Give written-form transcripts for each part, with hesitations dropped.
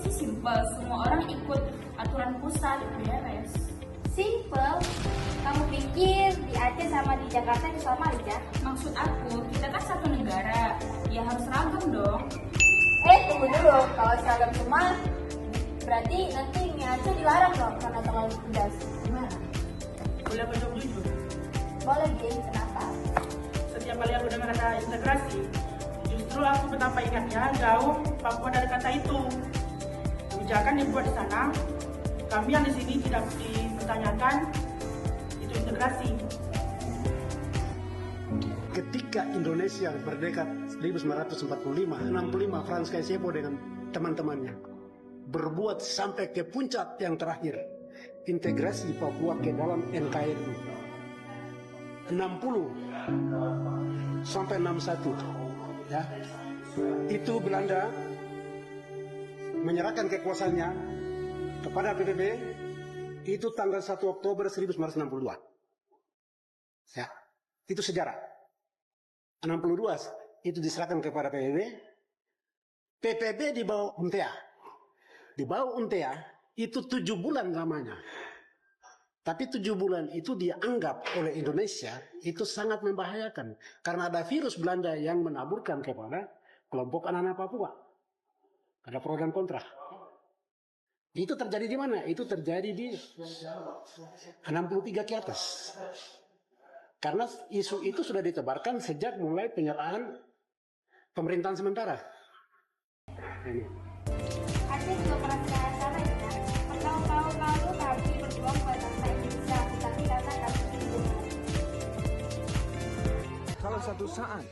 sih simpel, semua orang ikut aturan pusat, beres. Simple. Kamu pikir di Aceh sama di Jakarta itu sama aja? Maksud aku, kita kan satu negara, ya harus seragam dong. Tunggu dulu. Kalau seragam semua, berarti nanti mie Aceh dilarang dong karena terlalu pedas. Gimana? Boleh aku jawab jujur? Boleh, Gin. Kenapa? Setiap kali aku dengar kata integrasi, justru aku betapa ingatnya jauh Papua dari kata itu. Kebijakan dibuat di sana, kami yang di sini tidak dipertanyakan, itu integrasi. Ketika Indonesia merdeka 1945, 65 Frans Kaisiepo dengan teman-temannya berbuat sampai ke puncak yang terakhir, integrasi Papua ke dalam NKRI 60 sampai 61, ya. Itu Belanda menyerahkan kekuasaannya kepada PBB itu tanggal 1 Oktober 1962. Ya, itu sejarah. 62 itu diserahkan kepada PBB. PBB di bawah UNTEA. Di bawah UNTEA itu 7 bulan lamanya. Tapi 7 bulan itu dianggap oleh Indonesia itu sangat membahayakan. Karena ada virus Belanda yang menaburkan kepada kelompok anak-anak Papua. Ada pro dan kontra. Itu terjadi di mana? Itu terjadi di 63 ke atas. Karena isu itu sudah ditebarkan sejak mulai penyerahan pemerintahan sementara. Ini. Aceh juga pernah ke sana ya? Bertahun-tahun lalu kami berjuang buat bangsa Indonesia, tapi karena kasus itu. Kalau satu saat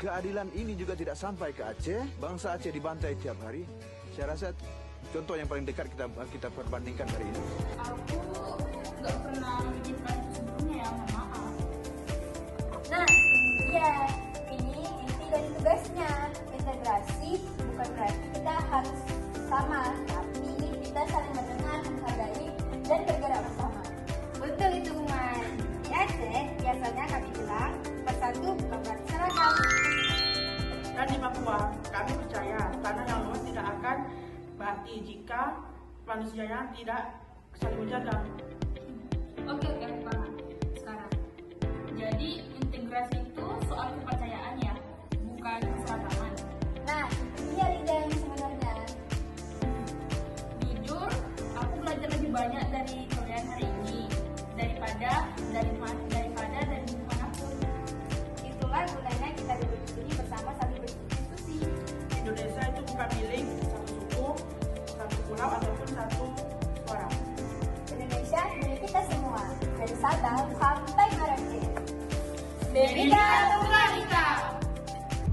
keadilan ini juga tidak sampai ke Aceh, bangsa Aceh dibantai tiap hari, saya rasa contoh yang paling dekat kita perbandingkan hari ini. Aku nggak pernah mengizinkan itu sebelumnya ya, mohon maaf. Nah, iya, ini inti dari tugasnya. Integrasi bukan berarti kita harus sama, tapi kita saling mendengar, menghargai, dan bergerak bersama. Betul itu, Kuman. Di Aceh, biasanya kami bilang, bersatu bukan berarti seragam. Dan di Papua, kami percaya tanah yang luas tidak akan berarti jika manusianya tidak saling menjaga. Oke, aku paham. Sekarang, jadi integrasi itu soal kepercayaan ya, bukan keseragaman. Nah, itu dia ide yang sebenarnya. Jujur, aku belajar lebih banyak dari kalian hari ini daripada dari manapun. Itulah gunanya kita duduk di sini bersama saling berdiskusi. Indonesia itu bukan milik satu suku, satu pulau, ataupun satu suara. Indonesia milik kita semua, dari Sabang sampai Merauke. Bhinneka Tunggal Ika.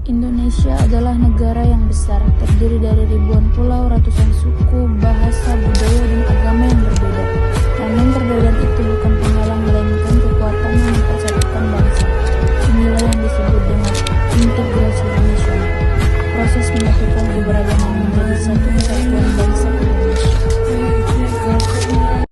Indonesia adalah negara yang besar, terdiri dari ribuan pulau, ratusan suku, bahasa, budaya, dan agama yang berbeda. Namun perbedaan itu bukan penghalang melainkan